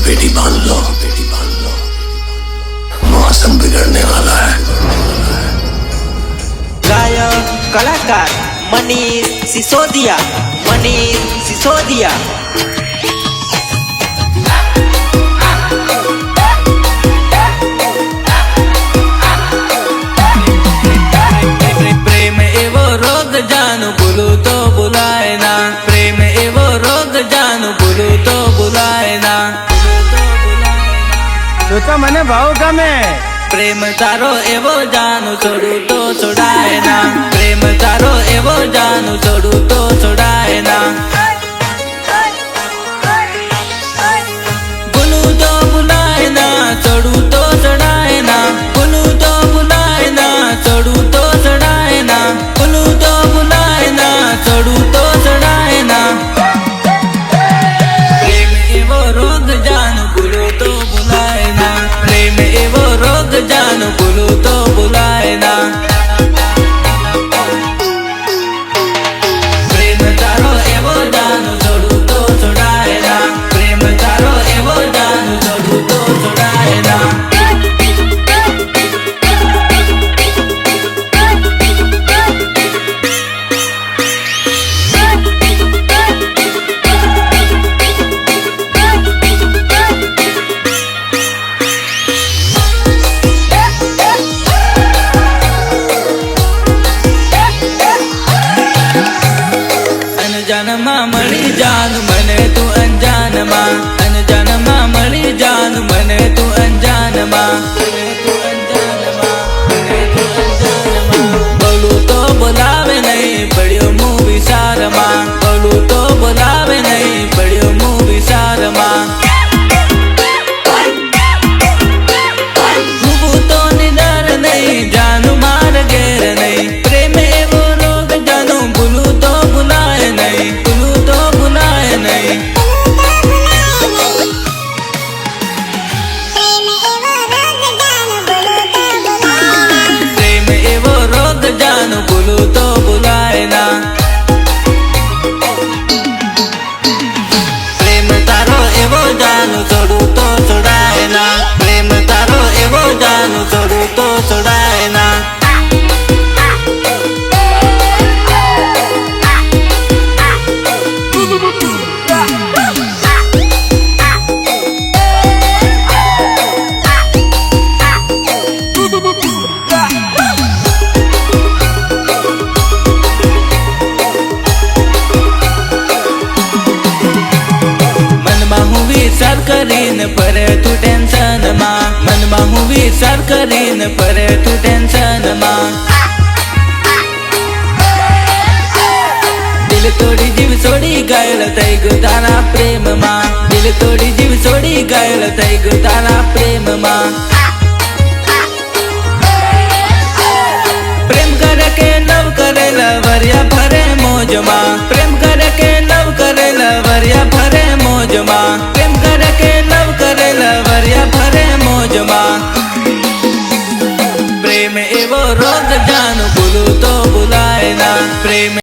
पेटी बांध लो, मौसम बिगड़ने वाला है। गायक कलाकार मनीष सिसोदिया, मनीष सिसोदिया। प्रेम एवो रोग जानू भूलू तो बुलाए ना, प्रेम एवो रोग जानू भूलू तो बुलाए ना। तो मने भाव गमे प्रेम तारो एवो जानू छोड़ू तो छोड़ाए ना, प्रेम तारो एवो जानू छोड़ू तो छोड़ाए ना। भूलू तो बुलाए ना, छोड़ू तो छोड़ाए ना, भूलू तो बुलाए ना, छोड़ू तो छोड़ाए ना, भूलू तो बुलाए ना, छोड़ू तो छोड़ाए ना। प्रेम एवो रोग जानू भूलू तो बुलाए ना, प्रेम एवो रोग जानू भूलू तो बुलाए ना। प्रेम तारो एवो जानू छोड़ू तो छोड़ाए ना, प्रेम तारो एवो जानू छोड़ू तो छोड़ाए ना। अनजान मां मળી જાન મને તું અંજાન માં, અનજાન માં મળી જાન મને તું અંજાન માં, બોલું તો બોલાવે નહીં પડ્યો મું વિચારમાં, બોલું તો બોલાવે નહીં પડ્યો મું વિચારમાં। હું તો નિડર નહીં જાનું માર ઘેર નહીં, પ્રેમ એવો રોગ જાનું ભૂલું તો ભૂલાય નહીં, ભૂલું તો ભૂલાય નહીં। પ્રેમ એવો રોગ જાનું ભૂલું તો ભૂલાય ના। પ્રેમ તારો એવો જાનું છોડું તો છોડાય ના, પ્રેમ તારો એવો જાનું છોડું તો છોડાય ના। મનમાં હું વિચાર કરીને ફરે તું ટેન્શનમાં, મનમાં હું વિચાર કરીને ફરે તું ટેન્શનમાં। દિલ તોડી જીવ છોડી ઘાયલ થઈ ગયો તારા પ્રેમમાં, દિલ તોડી જીવ છોડી ઘાયલ થઈ ગયો તારા પ્રેમમાં। પ્રેમ કરે કે લવ કરેલા વર્યા ફરે મોજમાં, પ્રેમ કરે કે લવ કરેલા વર્યા ફરે મોજમાં, પ્રેમ કરે કે લવ કરેલા વર્યા ફરે મોજમાં। પ્રેમ એવો રોગ જાનું